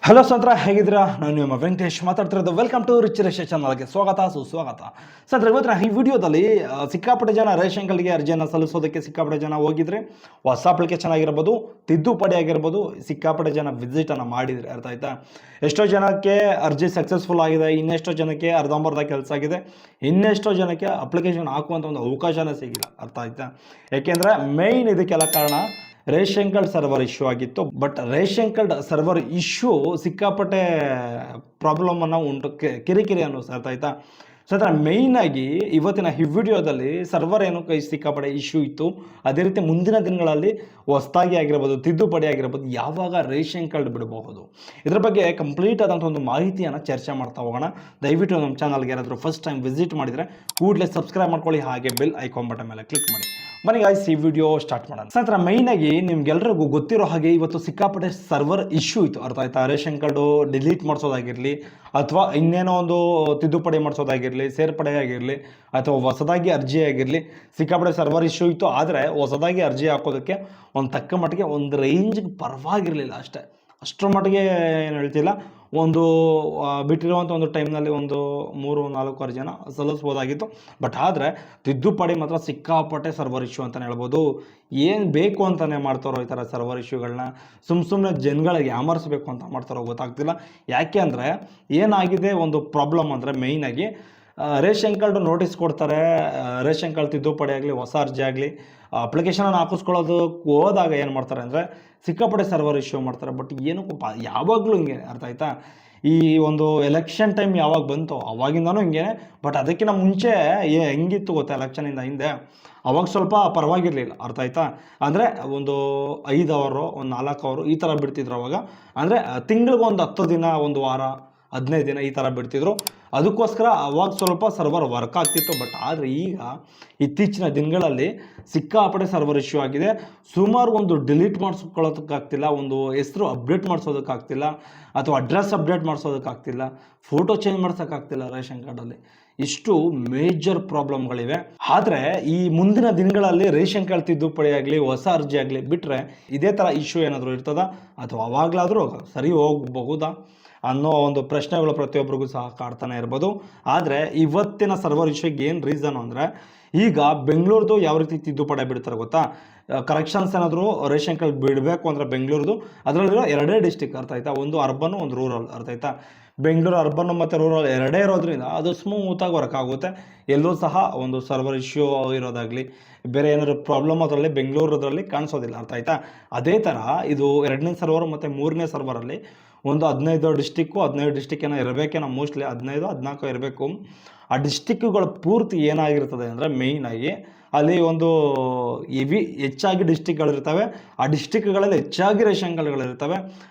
Hello ಸ್ನೇಹಿತರೆ, ಹೇಗಿದ್ದೀರಾ? ನಾನು ನಿಮ್ಮ ವೆಂಕಟೇಶ್ ಮಾತಾಡ್ತಿರೋದು. ವೆಲ್ಕಮ್ ಟು ರಿಚ್ ರೇಷನ್ ಚಾನಲ್ಗೆ ಸುಸ್ವಾಗತ. ಸ್ನೇಹಿತರೆ, ಇವತ್ತಿನ ಈ ವಿಡಿಯೋದಲ್ಲಿ ಸಿಕ್ಕಾಪಟ್ಟೆ ಜನ ರೇಷನ್ ಕಾರ್ಡ್ಗೆ ಅರ್ಜಿಯನ್ನು ಸಲ್ಲಿಸೋದಕ್ಕೆ ಸಿಕ್ಕಾಪಟ್ಟೆ ಜನ ಹೋಗಿದ್ರೆ, ಹೊಸ ಅಪ್ಲಿಕೇಶನ್ ಆಗಿರ್ಬೋದು, ತಿದ್ದುಪಡಿ ಆಗಿರ್ಬೋದು, ಸಿಕ್ಕಾಪಟ್ಟೆ ಜನ ವಿಸಿಟನ್ನು ಮಾಡಿದರೆ, ಅರ್ಥ ಆಯ್ತಾ? ಎಷ್ಟೋ ಜನಕ್ಕೆ ಅರ್ಜಿ ಸಕ್ಸಸ್ಫುಲ್ ಆಗಿದೆ, ಇನ್ನೆಷ್ಟೋ ಜನಕ್ಕೆ ಅರ್ಧಂಬರ್ಧ ಕೆಲಸ ಆಗಿದೆ, ಇನ್ನೆಷ್ಟೋ ಜನಕ್ಕೆ ಅಪ್ಲಿಕೇಶನ್ ಹಾಕುವಂಥ ಒಂದು ಅವಕಾಶನೇ ಸಿಗಿಲ್ಲ, ಅರ್ಥ ಆಯ್ತಾ? ಯಾಕೆಂದರೆ ಮೇಯ್ನ್ ಇದಕ್ಕೆಲ್ಲ ಕಾರಣ ರೇಷನ್ ಕಾರ್ಡ್ ಸರ್ವರ್ ಇಶ್ಯೂ ಆಗಿತ್ತು. But ration card server issue ಸಿಕ್ಕಾಪಟ್ಟೆ ಪ್ರಾಬ್ಲಮನ್ನು ಉಂಟು, ಕಿರಿಕಿರಿ ಅನ್ನಿಸ್ತಾ, ಅರ್ಥ ಆಯ್ತಾ? ಸೊ ಅದರ ಮೇಯ್ನಾಗಿ ಇವತ್ತಿನ ಈ ವಿಡಿಯೋದಲ್ಲಿ ಸರ್ವರ್ ಏನು ಸಿಕ್ಕಾಪಟ್ಟೆ ಇಶ್ಯೂ ಇತ್ತು, ಅದೇ ರೀತಿ ಮುಂದಿನ ದಿನಗಳಲ್ಲಿ ಹೊಸದಾಗಿ ಆಗಿರ್ಬೋದು, ತಿದ್ದುಪಡಿ ಆಗಿರ್ಬೋದು, ಯಾವಾಗ ರೇಷನ್ ಕಾರ್ಡ್ ಬಿಡಬಹುದು, ಇದರ ಬಗ್ಗೆ ಕಂಪ್ಲೀಟ್ ಆದಂಥ ಒಂದು ಮಾಹಿತಿಯನ್ನು ಚರ್ಚೆ ಮಾಡ್ತಾ ಹೋಗೋಣ. ದಯವಿಟ್ಟು ನಮ್ಮ ಚಾನಲ್ಗೆ ಯಾರಾದರೂ ಫಸ್ಟ್ ಟೈಮ್ ವಿಸಿಟ್ ಮಾಡಿದರೆ ಕೂಡಲೇ ಸಬ್ಸ್ಕ್ರೈಬ್ ಮಾಡ್ಕೊಳ್ಳಿ, ಹಾಗೆ ಬೆಲ್ ಐಕಾನ್ ಬಟನ್ ಮೇಲೆ ಕ್ಲಿಕ್ ಮಾಡಿ. ಬನ್ನಿ ಗಾಯ್ಸ್, ಈ ವಿಡಿಯೋ ಸ್ಟಾರ್ಟ್ ಮಾಡೋಣ. ನಂತರ ಮೈನಾಗಿ ನಿಮ್ಗೆಲ್ರಿಗೂ ಗೊತ್ತಿರೋ ಹಾಗೆ ಇವತ್ತು ಸಿಕ್ಕಾಪಟ್ಟೆ ಸರ್ವರ್ ಇಶ್ಯೂ ಇತ್ತು, ಅರ್ಥ ಆಯ್ತಾ? ರೇಷನ್ ಕಾರ್ಡು ಡಿಲೀಟ್ ಮಾಡಿಸೋದಾಗಿರಲಿ, ಅಥವಾ ಇನ್ನೇನೋ ಒಂದು ತಿದ್ದುಪಡಿ ಮಾಡಿಸೋದಾಗಿರಲಿ, ಸೇರ್ಪಡೆ ಆಗಿರಲಿ, ಅಥವಾ ಹೊಸದಾಗಿ ಅರ್ಜಿ ಆಗಿರಲಿ, ಸಿಕ್ಕಾಪಟ್ಟೆ ಸರ್ವರ್ ಇಶ್ಯೂ ಇತ್ತು. ಆದರೆ ಹೊಸದಾಗಿ ಅರ್ಜಿ ಹಾಕೋದಕ್ಕೆ ಒಂದು ತಕ್ಕ ಮಟ್ಟಿಗೆ ಒಂದು ರೇಂಜ್ಗೆ ಪರವಾಗಿರಲಿಲ್ಲ ಅಷ್ಟೇ, ಅಷ್ಟರ ಮಟ್ಟಿಗೆ ಏನು ಹೇಳ್ತಿಲ್ಲ. ಒಂದು ಬಿಟ್ಟಿರುವಂಥ ಒಂದು ಟೈಮ್ನಲ್ಲಿ ಒಂದು 3-4 ಜನ ಸಲ್ಲಿಸ್ಬೋದಾಗಿತ್ತು. ಬಟ್ ಆದರೆ ತಿದ್ದುಪಡಿ ಮಾತ್ರ ಸಿಕ್ಕಾಪಟ್ಟೆ ಸರ್ವರ್ ಇಶ್ಯೂ ಅಂತಲೇ ಹೇಳ್ಬೋದು. ಏನು ಬೇಕು ಅಂತಲೇ ಮಾಡ್ತಾರೋ ಈ ಥರ ಸರ್ವರ್ ಇಶ್ಯೂಗಳನ್ನ, ಸುಮ್ಮನೆ ಜನಗಳಿಗೆ ಯಾಮರಿಸ್ಬೇಕು ಅಂತ ಮಾಡ್ತಾರೋ ಗೊತ್ತಾಗ್ತಿಲ್ಲ. ಯಾಕೆ ಅಂದರೆ ಏನಾಗಿದೆ ಒಂದು ಪ್ರಾಬ್ಲಮ್ ಅಂದರೆ ಮೇಯ್ನಾಗಿ ರೇಷನ್ ಕಾರ್ಡು ನೋಟಿಸ್ ಕೊಡ್ತಾರೆ. ರೇಷನ್ ಕಾರ್ಡ್ ತಿದ್ದುಪಡಿ ಆಗಲಿ, ಹೊಸ ಅರ್ಜಿ ಆಗಲಿ, ಅಪ್ಲಿಕೇಶನನ್ನು ಹಾಕಿಸ್ಕೊಳ್ಳೋದಕ್ಕೆ ಹೋದಾಗ ಏನು ಮಾಡ್ತಾರೆ ಅಂದರೆ ಸಿಕ್ಕಾಪಟ್ಟೆ ಸರ್ವರ್ ಇಶ್ಯೂ ಮಾಡ್ತಾರೆ. ಬಟ್ ಏನಕ್ಕೂ ಯಾವಾಗಲೂ ಹಿಂಗೆ, ಅರ್ಥ ಆಯ್ತಾ? ಈ ಒಂದು ಎಲೆಕ್ಷನ್ ಟೈಮ್ ಯಾವಾಗ ಬಂತು ಅವಾಗಿಂದನೂ ಹಿಂಗೆ. ಬಟ್ ಅದಕ್ಕಿಂತ ಮುಂಚೆ ಹೆಂಗಿತ್ತು ಗೊತ್ತಾ, ಎಲೆಕ್ಷನಿಂದ ಹಿಂದೆ ಅವಾಗ ಸ್ವಲ್ಪ ಪರವಾಗಿರಲಿಲ್ಲ, ಅರ್ಥ ಆಯ್ತಾ? ಅಂದರೆ ಒಂದು 5 ಅವರು, ಒಂದು 4 ಅವರು ಈ ಥರ ಬಿಡ್ತಿದ್ರು ಅವಾಗ. ಅಂದರೆ ತಿಂಗಳಿಗೆ ಒಂದು 10 ದಿನ, ಒಂದು ವಾರ, 15 ದಿನ ಈ ಥರ ಬಿಡ್ತಿದ್ರು. ಅದಕ್ಕೋಸ್ಕರ ಅವಾಗ ಸ್ವಲ್ಪ ಸರ್ವರ್ ವರ್ಕ್ ಆಗ್ತಿತ್ತು. ಬಟ್ ಆದರೆ ಈಗ ಇತ್ತೀಚಿನ ದಿನಗಳಲ್ಲಿ ಸಿಕ್ಕಾಪಟ್ಟೆ ಸರ್ವರ್ ಇಶ್ಯೂ ಆಗಿದೆ. ಸುಮಾರು ಒಂದು ಡಿಲೀಟ್ ಮಾಡಿಸ್ಕೊಳ್ಳೋದಕ್ಕಾಗ್ತಿಲ್ಲ, ಒಂದು ಹೆಸರು ಅಪ್ಡೇಟ್ ಮಾಡಿಸೋದಕ್ಕಾಗ್ತಿಲ್ಲ, ಅಥವಾ ಅಡ್ರೆಸ್ ಅಪ್ಡೇಟ್ ಮಾಡಿಸೋದಕ್ಕಾಗ್ತಿಲ್ಲ, ಫೋಟೋ ಚೇಂಜ್ ಮಾಡ್ಸೋಕ್ಕಾಗ್ತಿಲ್ಲ ರೇಷನ್ ಕಾರ್ಡಲ್ಲಿ. ಇಷ್ಟು ಮೇಜರ್ ಪ್ರಾಬ್ಲಮ್ಗಳಿವೆ. ಆದರೆ ಈ ಮುಂದಿನ ದಿನಗಳಲ್ಲಿ ರೇಷನ್ ಕಾರ್ಡ್ ತಿದ್ದುಪಡಿ ಆಗಲಿ, ಹೊಸ ಅರ್ಜಿ ಆಗಲಿ ಬಿಟ್ಟರೆ ಇದೇ ಥರ ಇಶ್ಯೂ ಏನಾದರೂ ಇರ್ತದಾ, ಅಥವಾ ಅವಾಗಲಾದರೂ ಸರಿ ಹೋಗಬಹುದಾ ಅನ್ನೋ ಒಂದು ಪ್ರಶ್ನೆಗಳು ಪ್ರತಿಯೊಬ್ಬರಿಗೂ ಸಹ ಕಾಡ್ತಾನೆ ಇರ್ಬೋದು. ಆದರೆ ಇವತ್ತಿನ ಸರ್ವರ್ ಇಶ್ಯೂಗೆ ಏನು ರೀಸನ್ ಅಂದರೆ, ಈಗ ಬೆಂಗಳೂರದು ಯಾವ ರೀತಿ ತಿದ್ದುಪಡಿ ಬಿಡ್ತಾರೆ ಗೊತ್ತಾ? ಕರೆಕ್ಷನ್ಸ್ ಏನಾದರೂ ರೇಷನ್ ಕಾರ್ಡ್ ಬಿಡಬೇಕು ಅಂದರೆ ಬೆಂಗಳೂರದು, ಅದರಲ್ಲಿರೋ 2 ಡಿಸ್ಟಿಕ್, ಅರ್ಥ ಆಯ್ತಾ? ಒಂದು ಅರ್ಬನ್, ಒಂದು ರೂರಲ್, ಅರ್ಥ ಆಯ್ತಾ? ಬೆಂಗಳೂರು ಅರ್ಬನ್ ಮತ್ತು ರೂರಲ್ ಎರಡೇ ಇರೋದ್ರಿಂದ ಅದು ಸ್ಮೂತಾಗಿ ವರ್ಕ್ ಆಗುತ್ತೆ. ಎಲ್ಲೂ ಸಹ ಒಂದು ಸರ್ವರ್ ಇಶ್ಯೂ ಇರೋದಾಗಲಿ, ಬೇರೆ ಏನಾದರೂ ಪ್ರಾಬ್ಲಮ್ ಅದರಲ್ಲಿ ಬೆಂಗಳೂರದ್ರಲ್ಲಿ ಕಾಣಿಸೋದಿಲ್ಲ, ಅರ್ಥ ಆಯ್ತಾ? ಅದೇ ಥರ ಇದು 2ನೇ ಸರ್ವರ್ ಮತ್ತು 3ನೇ ಸರ್ವರಲ್ಲಿ ಒಂದು 15 ಡಿಸ್ಟಿಕ್ಕು, 17 ಡಿಸ್ಟಿಕ್ ಏನೋ ಇರಬೇಕೇನೋ, ಮೋಸ್ಟ್ಲಿ 15-14 ಇರಬೇಕು. ಆ ಡಿಸ್ಟಿಕ್ಗಳು ಪೂರ್ತಿ ಏನಾಗಿರ್ತದೆ ಅಂದರೆ ಮೇಯ್ನಾಗಿ ಅಲ್ಲಿ ಒಂದು ಹೆಚ್ಚಾಗಿ ಡಿಸ್ಟಿಕ್ಗಳಿರ್ತವೆ. ಆ ಡಿಸ್ಟಿಕ್ಗಳಲ್ಲಿ ಹೆಚ್ಚಾಗಿ ರೇಷನ್ ಕಾರ್ಡ್ಗಳಿರ್ತವೆ.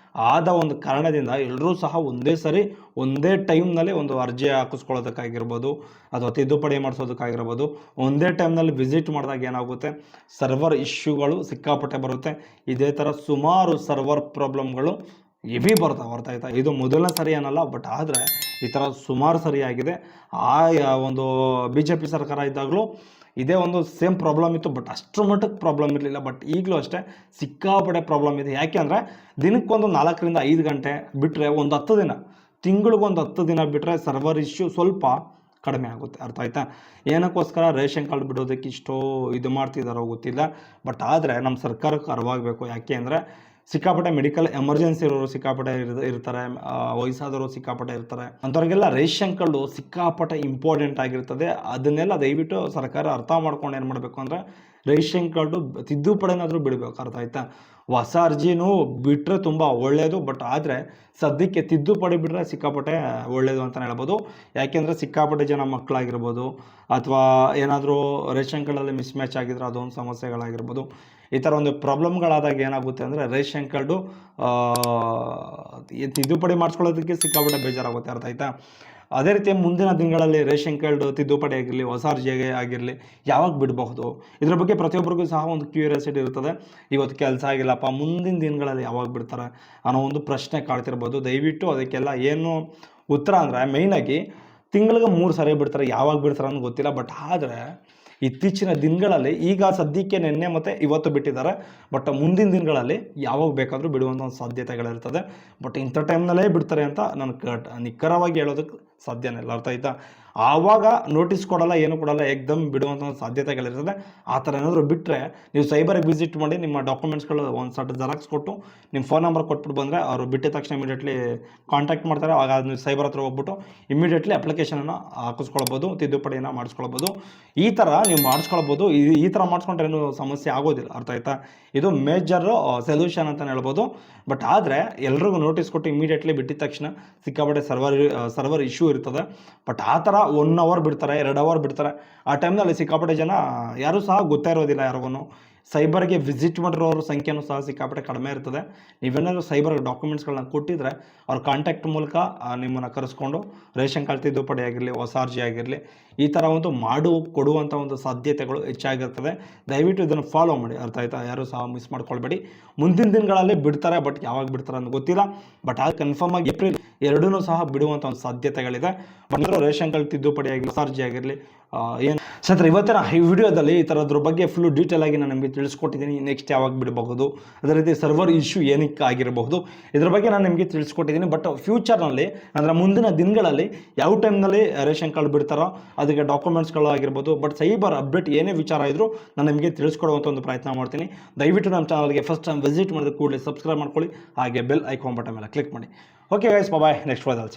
ಆದ ಒಂದು ಕಾರಣದಿಂದ ಎಲ್ಲರೂ ಸಹ ಒಂದೇ ಸರಿ ಒಂದೇ ಟೈಮ್ನಲ್ಲಿ ಒಂದು ಅರ್ಜಿ ಹಾಕಿಸ್ಕೊಳ್ಳೋದಕ್ಕಾಗಿರ್ಬೋದು, ಅಥವಾ ತಿದ್ದುಪಡಿ ಮಾಡಿಸೋದಕ್ಕಾಗಿರ್ಬೋದು, ಒಂದೇ ಟೈಮ್ನಲ್ಲಿ ವಿಸಿಟ್ ಮಾಡಿದಾಗ ಏನಾಗುತ್ತೆ, ಸರ್ವರ್ ಇಶ್ಯೂಗಳು ಸಿಕ್ಕಾಪಟ್ಟೆ ಬರುತ್ತೆ. ಇದೇ ಥರ ಸುಮಾರು ಸರ್ವರ್ ಪ್ರಾಬ್ಲಮ್ಗಳು ಹೆವಿ ಬರ್ತಾವೆ, ಅರ್ಥ ಆಯ್ತಾ? ಇದು ಮೊದಲನೇ ಸರಿ ಏನಲ್ಲ, ಬಟ್ ಆದರೆ ಈ ಥರ ಸುಮಾರು ಸರಿಯಾಗಿದೆ. ಒಂದು BJP ಸರ್ಕಾರ ಇದ್ದಾಗಲೂ ಇದೇ ಒಂದು ಸೇಮ್ ಪ್ರಾಬ್ಲಮ್ ಇತ್ತು. ಬಟ್ ಅಷ್ಟರ ಮಟ್ಟಕ್ಕೆ ಪ್ರಾಬ್ಲಮ್ ಇರಲಿಲ್ಲ. ಬಟ್ ಈಗಲೂ ಅಷ್ಟೇ ಸಿಕ್ಕಾಪಟ್ಟೆ ಪ್ರಾಬ್ಲಮ್ ಇದೆ. ಯಾಕೆ ಅಂದರೆ ದಿನಕ್ಕೊಂದು 4-5 ಗಂಟೆ ಬಿಟ್ಟರೆ ಒಂದು 10 ದಿನ, ತಿಂಗಳಿಗೊಂದು 10 ದಿನ ಬಿಟ್ಟರೆ ಸರ್ವರ್ ಇಶ್ಯೂ ಸ್ವಲ್ಪ ಕಡಿಮೆ ಆಗುತ್ತೆ, ಅರ್ಥ ಆಯ್ತಾ? ಏನಕ್ಕೋಸ್ಕರ ರೇಷನ್ ಕಾರ್ಡ್ ಬಿಡೋದಕ್ಕೆ ಇಷ್ಟೋ ಇದು ಮಾಡ್ತಿದ್ದಾರೋ ಗೊತ್ತಿಲ್ಲ. ಬಟ್ ಆದರೆ ನಮ್ಮ ಸರ್ಕಾರಕ್ಕೆ ಅರಿವಾಗಬೇಕು. ಯಾಕೆ ಅಂದರೆ ಸಿಕ್ಕಾಪಟ್ಟೆ ಮೆಡಿಕಲ್ ಎಮರ್ಜೆನ್ಸಿ ಇರೋರು ಸಿಕ್ಕಾಪಟ್ಟೆ ಇರ್ತಾರೆ, ವಯಸ್ಸಾದವರು ಸಿಕ್ಕಾಪಟ್ಟೆ ಇರ್ತಾರೆ. ಅಂಥವ್ರಿಗೆಲ್ಲ ರೇಷನ್ ಕಾರ್ಡು ಸಿಕ್ಕಾಪಟ್ಟೆ ಇಂಪಾರ್ಟೆಂಟ್ ಆಗಿರ್ತದೆ. ಅದನ್ನೆಲ್ಲ ದಯವಿಟ್ಟು ಸರ್ಕಾರ ಅರ್ಥ ಮಾಡ್ಕೊಂಡು ಏನು ಮಾಡಬೇಕು ಅಂದರೆ ರೇಷನ್ ಕಾರ್ಡು ತಿದ್ದುಪಡಿನಾದರೂ ಬಿಡಬೇಕು, ಅರ್ಥ ಆಯ್ತಾ? ಹೊಸ ಅರ್ಜಿನೂ ಬಿಟ್ಟರೆ ತುಂಬ ಒಳ್ಳೆಯದು. ಬಟ್ ಆದರೆ ಸದ್ಯಕ್ಕೆ ತಿದ್ದುಪಡಿ ಬಿಟ್ಟರೆ ಸಿಕ್ಕಾಪಟ್ಟೆ ಒಳ್ಳೆಯದು ಅಂತಲೇ ಹೇಳ್ಬೋದು. ಯಾಕೆಂದರೆ ಸಿಕ್ಕಾಪಟ್ಟೆ ಜನ ಮಕ್ಕಳಾಗಿರ್ಬೋದು, ಅಥವಾ ಏನಾದರೂ ರೇಷನ್ ಕಾರ್ಡಲ್ಲಿ ಮಿಸ್ ಮ್ಯಾಚ್ ಆಗಿದ್ರೆ ಅದೊಂದು ಸಮಸ್ಯೆಗಳಾಗಿರ್ಬೋದು. ಈ ಥರ ಒಂದು ಪ್ರಾಬ್ಲಮ್ಗಳಾದಾಗ ಏನಾಗುತ್ತೆ ಅಂದರೆ ರೇಷನ್ ಕಾರ್ಡು ತಿದ್ದುಪಡಿ ಮಾಡಿಸ್ಕೊಳ್ಳೋದಕ್ಕೆ ಸಿಕ್ಕಾಪಟ್ಟೆ ಬೇಜಾರಾಗುತ್ತೆ, ಅರ್ಥ ಆಯ್ತಾ? ಅದೇ ರೀತಿ ಮುಂದಿನ ದಿನಗಳಲ್ಲಿ ರೇಷನ್ ಕಾರ್ಡ್ ತಿದ್ದುಪಡಿ ಆಗಿರಲಿ, ಹೊಸ ಅರ್ಜಿ ಆಗಿರಲಿ, ಯಾವಾಗ ಬಿಡಬಹುದು, ಇದ್ರ ಬಗ್ಗೆ ಪ್ರತಿಯೊಬ್ಬರಿಗೂ ಸಹ ಒಂದು ಕ್ಯೂರಿಯಾಸಿಟಿ ಇರ್ತದೆ. ಇವತ್ತು ಕೆಲಸ ಆಗಿಲ್ಲಪ್ಪ, ಮುಂದಿನ ದಿನಗಳಲ್ಲಿ ಯಾವಾಗ ಬಿಡ್ತಾರೆ ಅನ್ನೋ ಒಂದು ಪ್ರಶ್ನೆ ಕಾಡ್ತಿರ್ಬೋದು. ದಯವಿಟ್ಟು ಅದಕ್ಕೆಲ್ಲ ಏನು ಉತ್ತರ ಅಂದರೆ ಮೇಯ್ನಾಗಿ ತಿಂಗಳಿಗೆ 3 ಸರಿ ಬಿಡ್ತಾರೆ. ಯಾವಾಗ ಬಿಡ್ತಾರೆ ಅನ್ನೋದು ಗೊತ್ತಿಲ್ಲ. ಬಟ್ ಆದರೆ ಇತ್ತೀಚಿನ ದಿನಗಳಲ್ಲಿ ಈಗ ಸದ್ಯಕ್ಕೆ ನಿನ್ನೆ ಮತ್ತು ಇವತ್ತು ಬಿಟ್ಟಿದ್ದಾರೆ. ಬಟ್ ಮುಂದಿನ ದಿನಗಳಲ್ಲಿ ಯಾವಾಗ ಬೇಕಾದರೂ ಬಿಡುವಂಥ ಒಂದು ಸಾಧ್ಯತೆಗಳಿರ್ತದೆ. ಬಟ್ ಇಂಥ ಟೈಮ್ನಲ್ಲೇ ಬಿಡ್ತಾರೆ ಅಂತ ನಾನು ನಿಖರವಾಗಿ ಹೇಳೋದಕ್ಕೆ ಸಾಧ್ಯನೇ ಇಲ್ಲ. ಅರ್ಥ ಆಯ್ತಾ? ಆವಾಗ ನೋಟಿಸ್ ಕೊಡಲ್ಲ, ಏನು ಕೊಡಲ್ಲ, ಏಕ್ದಮ್ ಬಿಡುವಂಥ ಒಂದು ಸಾಧ್ಯತೆಗಳಿರ್ತದೆ. ಆ ಥರ ಏನಾದರೂ ಬಿಟ್ಟರೆ ನೀವು ಸೈಬರ್ಗೆ ವಿಸಿಟ್ ಮಾಡಿ ನಿಮ್ಮ ಡಾಕ್ಯುಮೆಂಟ್ಸ್ಗಳು ಒಂದು ಸಟ್ ಜೆರಾಕ್ಸ್ ಕೊಟ್ಟು ನಿಮ್ಮ ಫೋನ್ ನಂಬರ್ ಕೊಟ್ಬಿಟ್ಟು ಬಂದರೆ ಅವರು ಬಿಟ್ಟಿದ ತಕ್ಷಣ ಇಮಿಡಿಯೇಟ್ಲಿ ಕಾಂಟ್ಯಾಕ್ಟ್ ಮಾಡ್ತಾರೆ. ಆಗ ನೀವು ಸೈಬರ್ ಹತ್ರ ಹೋಗ್ಬಿಟ್ಟು ಇಮಿಡಿಯೇಟ್ಲಿ ಅಪ್ಲಿಕೇಶನನ್ನು ಹಾಕಿಸ್ಕೊಳ್ಬೋದು, ತಿದ್ದುಪಡಿಯನ್ನು ಮಾಡಿಸ್ಕೊಳ್ಬೋದು. ಈ ಥರ ನೀವು ಮಾಡಿಸ್ಕೊಳ್ಬೋದು. ಈ ಥರ ಮಾಡಿಸ್ಕೊಂಡ್ರೆ ಏನೂ ಸಮಸ್ಯೆ ಆಗೋದಿಲ್ಲ. ಅರ್ಥ ಆಯ್ತಾ? ಇದು ಮೇಜರ್ ಸೊಲ್ಯೂಷನ್ ಅಂತಲೇ ಹೇಳ್ಬೋದು. ಬಟ್ ಆದರೆ ಎಲ್ರಿಗೂ ನೋಟಿಸ್ ಕೊಟ್ಟು ಇಮಿಡಿಯೇಟ್ಲಿ ಬಿಟ್ಟಿದ ತಕ್ಷಣ ಸಿಕ್ಕಾಪಟ್ಟೆ ಸರ್ವರ್ ಇಶ್ಯೂ ಇರ್ತದೆ. ಬಟ್ ಆ ಥರ 1 ಅವರ್ ಬಿಡ್ತಾರೆ, 2 ಅವರ್ ಬಿಡ್ತಾರೆ. ಆ ಟೈಮ್ನಲ್ಲಿ ಸಿಕ್ಕಾಪಟ್ಟೆ ಜನ ಯಾರೂ ಸಹ ಗೊತ್ತೇ ಇರೋದಿಲ್ಲ ಯಾರಿಗೂ. ಸೈಬರ್ಗೆ ವಿಸಿಟ್ ಮಾಡಿರೋರ ಸಂಖ್ಯೆನೂ ಸಹ ಸಿಕ್ಕಾಪಟ್ಟೆ ಕಡಿಮೆ ಇರ್ತದೆ. ನೀವೇನಾದರೂ ಸೈಬರ್ ಡಾಕ್ಯುಮೆಂಟ್ಸ್ಗಳನ್ನ ಕೊಟ್ಟಿದ್ರೆ ಅವ್ರ ಕಾಂಟ್ಯಾಕ್ಟ್ ಮೂಲಕ ನಿಮ್ಮನ್ನು ಕರೆಸ್ಕೊಂಡು ರೇಷನ್ ಕಾರ್ಡ್ ತಿದ್ದುಪಡಿ ಆಗಿರಲಿ, ಹೊಸ ಅರ್ಜಿ ಆಗಿರಲಿ, ಈ ಥರ ಒಂದು ಕೊಡುವಂಥ ಒಂದು ಸಾಧ್ಯತೆಗಳು ಹೆಚ್ಚಾಗಿರ್ತದೆ. ದಯವಿಟ್ಟು ಇದನ್ನು ಫಾಲೋ ಮಾಡಿ. ಅರ್ಥ ಆಯ್ತಾ? ಯಾರೂ ಸಹ ಮಿಸ್ ಮಾಡ್ಕೊಳ್ಬೇಡಿ. ಮುಂದಿನ ದಿನಗಳಲ್ಲಿ ಬಿಡ್ತಾರೆ, ಬಟ್ ಯಾವಾಗ ಬಿಡ್ತಾರೆ ಅಂತ ಗೊತ್ತಿಲ್ಲ. ಬಟ್ ಅದು ಕನ್ಫರ್ಮ್ ಆಗಿ ಏಪ್ರಿಲ್ 2 ಸಹ ಬಿಡುವಂಥ ಒಂದು ಸಾಧ್ಯತೆಗಳಿದೆ. ಬಂದರೂ ರೇಷನ್ ಕಾರ್ಡ್ ತಿದ್ದುಪಡಿ ಆಗಿರಲಿ, ಹೊಸ ಅರ್ಜಿ ಆಗಿರಲಿ, ಏನು ಸರ್ ಇವತ್ತಿನ ಈ ವಿಡಿಯೋದಲ್ಲಿ ಈ ಥರದ್ರ ಬಗ್ಗೆ ಫುಲ್ಲು ಡೀಟೇಲ್ ಆಗಿ ನಾನು ನಿಮಗೆ ತಿಳಿಸ್ಕೊಟ್ಟಿದ್ದೀನಿ. ನೆಕ್ಸ್ಟ್ ಯಾವಾಗ ಬಿಡಬಹುದು, ಅದೇ ರೀತಿ ಸರ್ವರ್ ಇಶ್ಯೂ ಏನಕ್ಕೆ ಆಗಿರಬಹುದು, ಇದ್ರ ಬಗ್ಗೆ ನಾನು ನಿಮಗೆ ತಿಳಿಸ್ಕೊಟ್ಟಿದ್ದೀನಿ. ಬಟ್ ಫ್ಯೂಚರ್ನಲ್ಲಿ ಅಂದರೆ ಮುಂದಿನ ದಿನಗಳಲ್ಲಿ ಯಾವ ಟೈಮ್ನಲ್ಲಿ ರೇಷನ್ ಕಾರ್ಡ್ ಬಿಡ್ತಾರೋ ಅದಕ್ಕೆ ಡಾಕ್ಯುಮೆಂಟ್ಸ್ಗಳು ಆಗಿರ್ಬೋದು, ಬಟ್ ಸೈಬರ್ ಅಪ್ಡೇಟ್ ಏನೇ ವಿಚಾರ ಇದ್ದರೂ ನಾನು ನಿಮಗೆ ತಿಳಿಸ್ಕೊಡುವಂಥ ಒಂದು ಪ್ರಯತ್ನ ಮಾಡ್ತೀನಿ. ದಯವಿಟ್ಟು ನಮ್ಮ ಚಾನಲ್ಗೆ ಫಸ್ಟ್ ಟೈಮ್ ವಿಸಿಟ್ ಮಾಡಿದ ಕೂಡಲೇ ಸಬ್ಸ್ಕ್ರೈಬ್ ಮಾಡ್ಕೊಳ್ಳಿ, ಹಾಗೆ ಬೆಲ್ ಐಕಾನ್ ಬಟನ್ ಮೇಲೆ ಕ್ಲಿಕ್ ಮಾಡಿ. ಓಕೆ ಗೈಸ್, ಬಾಯ್. ನೆಕ್ಸ್ಟ್ ವಾರದಲ್ಲಿ